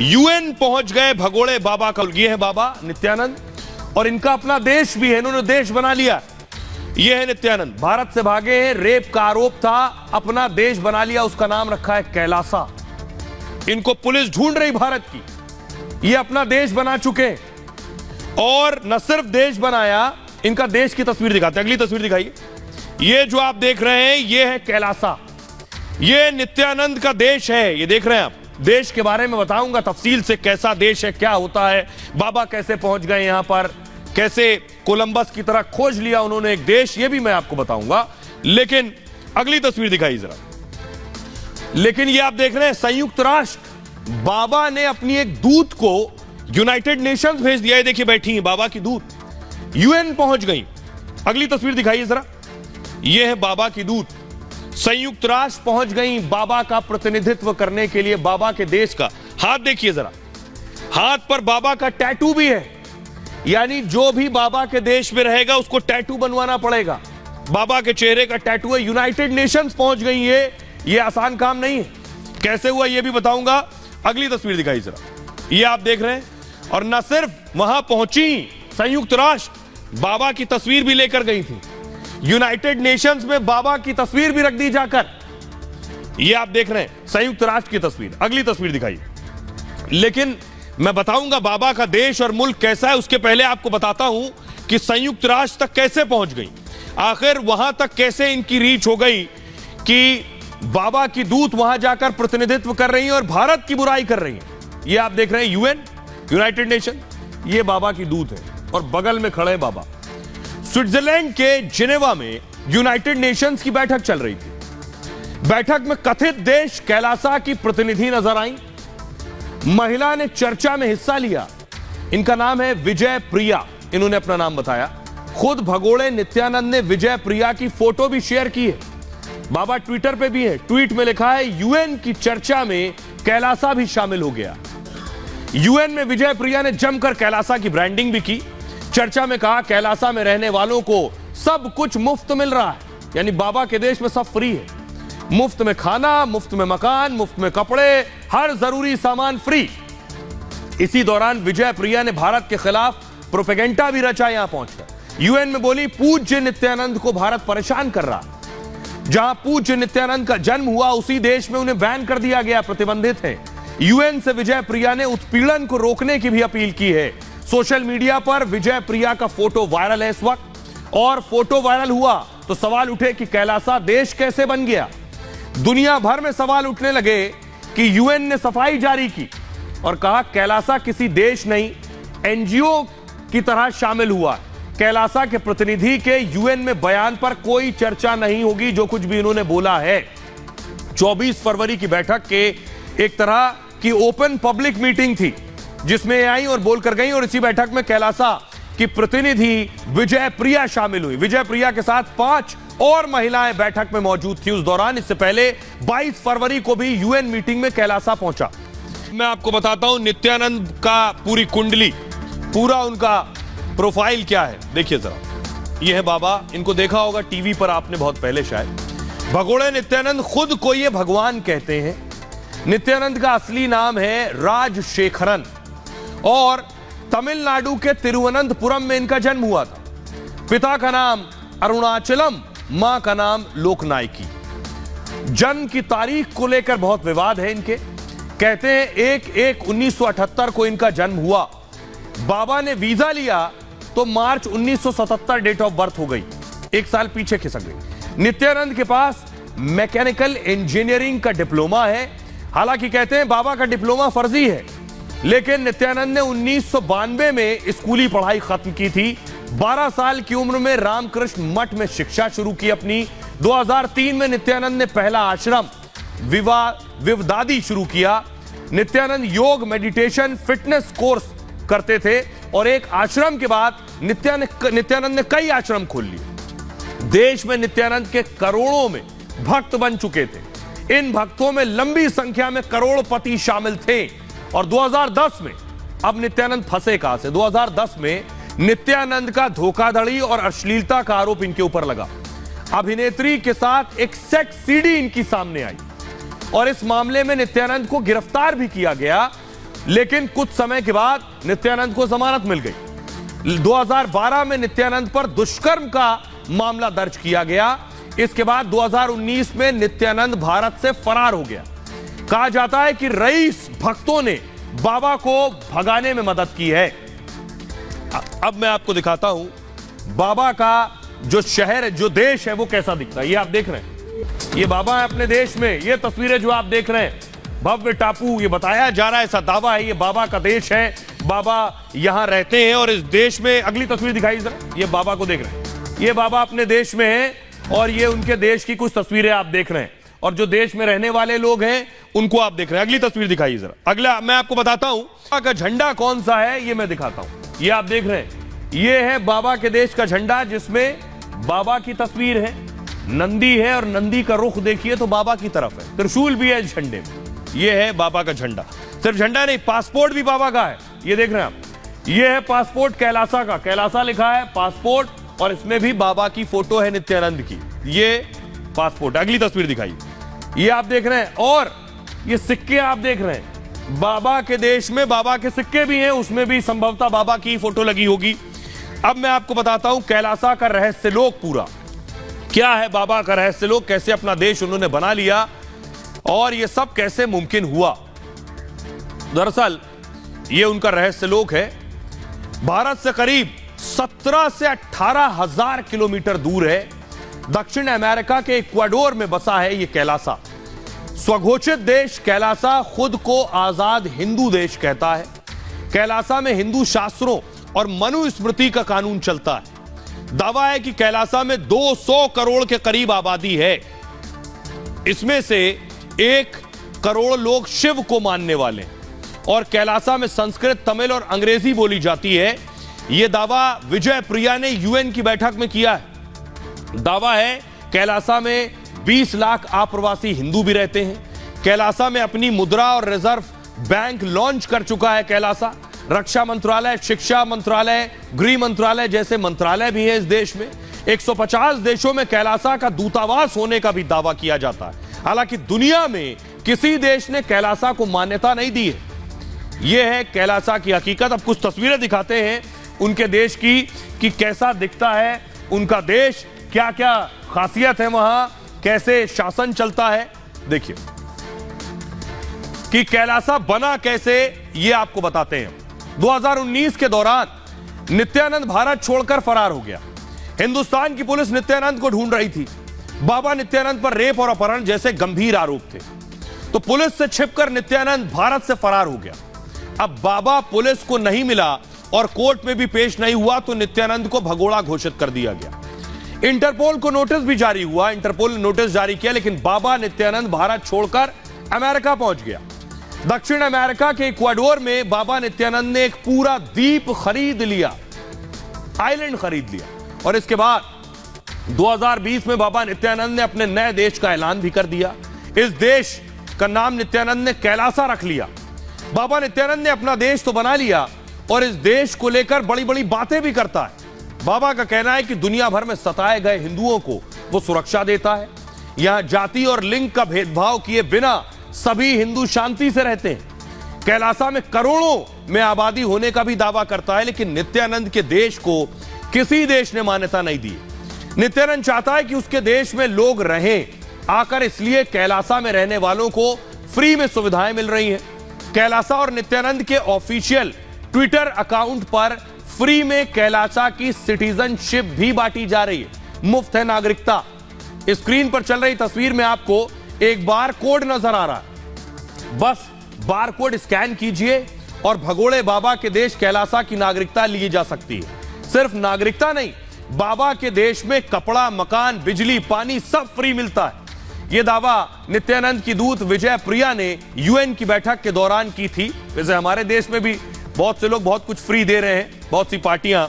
UN पहुंच गए भगोड़े बाबा का। ये है बाबा नित्यानंद और इनका अपना देश भी है, इन्होंने देश बना लिया। ये है नित्यानंद, भारत से भागे हैं, रेप का आरोप था, अपना देश बना लिया, उसका नाम रखा है कैलासा। इनको पुलिस ढूंढ रही भारत की, ये अपना देश बना चुके हैं। और न सिर्फ देश बनाया, इनका देश की तस्वीर दिखाते हैं। अगली तस्वीर दिखाइए। ये जो आप देख रहे हैं ये है कैलासा, ये नित्यानंद का देश है। ये देख रहे हैं आप, देश के बारे में बताऊंगा तफसील से, कैसा देश है, क्या होता है, बाबा कैसे पहुंच गए यहां पर, कैसे कोलंबस की तरह खोज लिया उन्होंने एक देश, ये भी मैं आपको बताऊंगा। लेकिन अगली तस्वीर दिखाइए जरा। लेकिन ये आप देख रहे हैं संयुक्त राष्ट्र, बाबा ने अपनी एक दूत को यूनाइटेड नेशंस भेज दिया है। देखिए बैठी है बाबा की दूत, यूएन पहुंच गई। अगली तस्वीर दिखाइए जरा। यह है बाबा की दूत, संयुक्त राष्ट्र पहुंच गई बाबा का प्रतिनिधित्व करने के लिए, बाबा के देश का। हाथ देखिए जरा, हाथ पर बाबा का टैटू भी है, यानी जो भी बाबा के देश में रहेगा उसको टैटू बनवाना पड़ेगा। बाबा के चेहरे का टैटू है। यूनाइटेड नेशंस पहुंच गई है, ये आसान काम नहीं है। कैसे हुआ ये भी बताऊंगा। अगली तस्वीर दिखाइए जरा। ये आप देख रहे हैं, और न सिर्फ वहां पहुंची संयुक्त राष्ट्र, बाबा की तस्वीर भी लेकर गई थी। यूनाइटेड नेशंस में बाबा की तस्वीर भी रख दी जाकर। ये आप देख रहे हैं संयुक्त राष्ट्र की तस्वीर। अगली तस्वीर दिखाइए। लेकिन मैं बताऊंगा बाबा का देश और मुल्क कैसा है, उसके पहले आपको बताता हूं कि संयुक्त राष्ट्र तक कैसे पहुंच गई, आखिर वहां तक कैसे इनकी रीच हो गई कि बाबा की दूत वहां जाकर प्रतिनिधित्व कर रही है और भारत की बुराई कर रही है। ये आप देख रहे हैं यूएन, यूनाइटेड नेशन, ये बाबा की दूत है और बगल में खड़े बाबा। स्विट्जरलैंड के जिनेवा में यूनाइटेड नेशंस की बैठक चल रही थी। बैठक में कथित देश कैलासा की प्रतिनिधि नजर आई। महिला ने चर्चा में हिस्सा लिया, इनका नाम है विजय प्रिया, इन्होंने अपना नाम बताया। खुद भगोड़े नित्यानंद ने विजय प्रिया की फोटो भी शेयर की है, बाबा ट्विटर पे भी है। ट्वीट में लिखा है यूएन की चर्चा में कैलासा भी शामिल हो गया। यूएन में विजय प्रिया ने जमकर कैलासा की ब्रांडिंग भी की। चर्चा में कहा कैलासा में रहने वालों को सब कुछ मुफ्त मिल रहा है, यानी बाबा के देश में सब फ्री है। मुफ्त में खाना, मुफ्त में मकान, मुफ्त में कपड़े, हर जरूरी सामान फ्री। इसी दौरान विजय प्रिया ने भारत के खिलाफ प्रोपेगेंडा भी रचा। यहां पहुंचकर यूएन में बोली पूज्य नित्यानंद को भारत परेशान कर रहा। जहां पूज्य नित्यानंद का जन्म हुआ उसी देश में उन्हें बैन कर दिया गया, प्रतिबंधित है। यूएन से विजय प्रिया ने उत्पीड़न को रोकने की भी अपील की है। सोशल मीडिया पर विजय प्रिया का फोटो वायरल है इस वक्त, और फोटो वायरल हुआ तो सवाल उठे कि कैलासा देश कैसे बन गया। दुनिया भर में सवाल उठने लगे कि यूएन ने सफाई जारी की और कहा कैलासा किसी देश नहीं, एनजीओ की तरह शामिल हुआ। कैलासा के प्रतिनिधि के यूएन में बयान पर कोई चर्चा नहीं होगी, जो कुछ भी इन्होंने बोला है। 24 फरवरी की बैठक के एक तरह की ओपन पब्लिक मीटिंग थी, जिसमें आई और बोलकर गई, और इसी बैठक में कैलासा की प्रतिनिधि विजय प्रिया शामिल हुई। विजय प्रिया के साथ 5 और महिलाएं बैठक में मौजूद थी उस दौरान। इससे पहले 22 फरवरी को भी यूएन मीटिंग में कैलासा पहुंचा। मैं आपको बताता हूं नित्यानंद का पूरी कुंडली, पूरा उनका प्रोफाइल क्या है, देखिए जरा। यह है बाबा, इनको देखा होगा टीवी पर आपने बहुत पहले शायद। भगोड़े नित्यानंद खुद को ये भगवान कहते हैं। नित्यानंद का असली नाम है राजशेखरन और तमिलनाडु के तिरुवनंतपुरम में इनका जन्म हुआ था। पिता का नाम अरुणाचलम, मां का नाम लोकनायकी। जन्म की तारीख को लेकर बहुत विवाद है इनके। कहते हैं 1/1/1978 को इनका जन्म हुआ। बाबा ने वीजा लिया तो मार्च 1977 डेट ऑफ बर्थ हो गई, एक साल पीछे खिसक गई। नित्यानंद के पास मैकेनिकल इंजीनियरिंग का डिप्लोमा है। हालांकि कहते हैं बाबा का डिप्लोमा फर्जी है, लेकिन नित्यानंद ने 1992 में स्कूली पढ़ाई खत्म की थी। 12 साल की उम्र में रामकृष्ण मठ में शिक्षा शुरू की अपनी। 2003 में नित्यानंद ने पहला आश्रम विवदादी शुरू किया। नित्यानंद योग, मेडिटेशन, फिटनेस कोर्स करते थे और एक आश्रम के बाद नित्यानंद ने कई आश्रम खोल लिए। देश में नित्यानंद के करोड़ों में भक्त बन चुके थे। इन भक्तों में लंबी संख्या में करोड़पति शामिल थे। और 2010 में, अब नित्यानंद फंसे कहां से, 2010 में नित्यानंद का धोखाधड़ी और अश्लीलता का आरोप इनके ऊपर लगा। अभिनेत्री के साथ एक सेक्स सीडी इनकी सामने आई और इस मामले में नित्यानंद को गिरफ्तार भी किया गया। लेकिन कुछ समय के बाद नित्यानंद को जमानत मिल गई। 2012 में नित्यानंद पर दुष्कर्म का मामला दर्ज किया गया। इसके बाद 2019 में नित्यानंद भारत से फरार हो गया। कहा जाता है कि रईस भक्तों ने बाबा को भगाने में मदद की है। अब मैं आपको दिखाता हूं बाबा का जो शहर है, जो देश है, वो कैसा दिखता है। ये आप देख रहे हैं, ये बाबा है अपने देश में। ये तस्वीरें जो आप देख रहे हैं, भव्य टापू, ये बताया जा रहा है, ऐसा दावा है, ये बाबा का देश है, बाबा यहां रहते हैं। और इस देश में अगली तस्वीर दिखाई जरा, ये बाबा को देख रहे हैं, ये बाबा अपने देश में है और ये उनके देश की कुछ तस्वीरें आप देख रहे हैं। और जो देश में रहने वाले लोग हैं उनको आप देख रहे हैं। अगली तस्वीर दिखाइए जरा। अगला मैं आपको बताता हूं बाबा का झंडा कौन सा है, ये मैं दिखाता हूं। ये आप देख रहे हैं, ये है बाबा के देश का झंडा, जिसमें बाबा की तस्वीर है, नंदी है और नंदी का रुख देखिए तो बाबा की तरफ है, त्रिशूल भी है इस झंडे में। ये है बाबा का झंडा। सिर्फ झंडा नहीं, पासपोर्ट भी बाबा का है। ये देख रहे हैं आप, ये है पासपोर्ट कैलासा का, कैलासा लिखा है पासपोर्ट, और इसमें भी बाबा की फोटो है नित्यानंद की। ये पासपोर्ट। अगली तस्वीर दिखाइए, ये आप देख रहे हैं। और ये सिक्के आप देख रहे हैं, बाबा के देश में बाबा के सिक्के भी हैं, उसमें भी संभवतः बाबा की फोटो लगी होगी। अब मैं आपको बताता हूं कैलासा का रहस्य लोक पूरा क्या है, बाबा का रहस्य लोक, कैसे अपना देश उन्होंने बना लिया और ये सब कैसे मुमकिन हुआ। दरअसल ये उनका रहस्य लोक है। भारत से करीब 17 से 18 हजार किलोमीटर दूर है। दक्षिण अमेरिका के इक्वाडोर में बसा है ये कैलासा। स्वघोषित देश कैलासा खुद को आजाद हिंदू देश कहता है। कैलासा में हिंदू शास्त्रों और मनुस्मृति का कानून चलता है। दावा है कि कैलासा में 200 करोड़ के करीब आबादी है। इसमें से 1 करोड़ लोग शिव को मानने वाले हैं और कैलासा में संस्कृत, तमिल और अंग्रेजी बोली जाती है। यह दावा विजय प्रिया ने यूएन की बैठक में किया है। दावा है कैलासा में 20 लाख अप्रवासी हिंदू भी रहते हैं। कैलासा में अपनी मुद्रा और रिजर्व बैंक लॉन्च कर चुका है कैलासा। रक्षा मंत्रालय, शिक्षा मंत्रालय, गृह मंत्रालय जैसे मंत्रालय भी हैं इस देश में। 150 देशों में कैलासा का दूतावास होने का भी दावा किया जाता है। हालांकि दुनिया में किसी देश ने कैलासा को मान्यता नहीं दी है। यह है कैलासा की हकीकत। अब कुछ तस्वीरें दिखाते हैं उनके देश की कि कैसा दिखता है उनका देश, क्या क्या खासियत है वहां, कैसे शासन चलता है। देखिए कि कैलासा बना कैसे, ये आपको बताते हैं। 2019 के दौरान नित्यानंद भारत छोड़कर फरार हो गया। हिंदुस्तान की पुलिस नित्यानंद को ढूंढ रही थी। बाबा नित्यानंद पर रेप और अपहरण जैसे गंभीर आरोप थे, तो पुलिस से छिपकर नित्यानंद भारत से फरार हो गया। अब बाबा पुलिस को नहीं मिला और कोर्ट में भी पेश नहीं हुआ तो नित्यानंद को भगोड़ा घोषित कर दिया गया। इंटरपोल को नोटिस भी जारी हुआ, इंटरपोल ने नोटिस जारी किया, लेकिन बाबा नित्यानंद भारत छोड़कर अमेरिका पहुंच गया। दक्षिण अमेरिका के इक्वाडोर में बाबा नित्यानंद ने एक पूरा द्वीप खरीद लिया, आइलैंड खरीद लिया। और इसके बाद 2020 में बाबा नित्यानंद ने अपने नए देश का ऐलान भी कर दिया। इस देश का नाम नित्यानंद ने कैलासा रख लिया। बाबा नित्यानंद ने अपना देश तो बना लिया और इस देश को लेकर बड़ी बड़ी बातें भी करता है। बाबा का कहना है कि दुनिया भर में सताए गए हिंदुओं को वो सुरक्षा देता है। यहां जाति और लिंग का भेदभाव किए बिना सभी हिंदू शांति से रहते हैं। कैलासा में करोड़ों में आबादी होने का भी दावा करता है, लेकिन नित्यानंद के देश को किसी देश ने मान्यता नहीं दी। नित्यानंद चाहता है कि उसके देश में लोग रहें आकर, इसलिए कैलासा में रहने वालों को फ्री में सुविधाएं मिल रही हैं। कैलासा और नित्यानंद के ऑफिशियल ट्विटर अकाउंट पर फ्री में कैलासा की सिटीजनशिप भी बांटी जा रही है, मुफ्त है नागरिकता। स्क्रीन पर चल रही तस्वीर में आपको एक बार कोड नजर आ रहा है। बस बार कोड स्कैन कीजिए और भगोड़े बाबा के देश कैलासा की नागरिकता ली जा सकती है। सिर्फ नागरिकता नहीं, बाबा के देश में कपड़ा, मकान, बिजली, पानी सब फ्री मिलता है। यह दावा नित्यानंद की दूत विजय प्रिया ने यूएन की बैठक के दौरान की थी। वैसे हमारे देश में भी बहुत से लोग बहुत कुछ फ्री दे रहे हैं, बहुत सी पार्टियां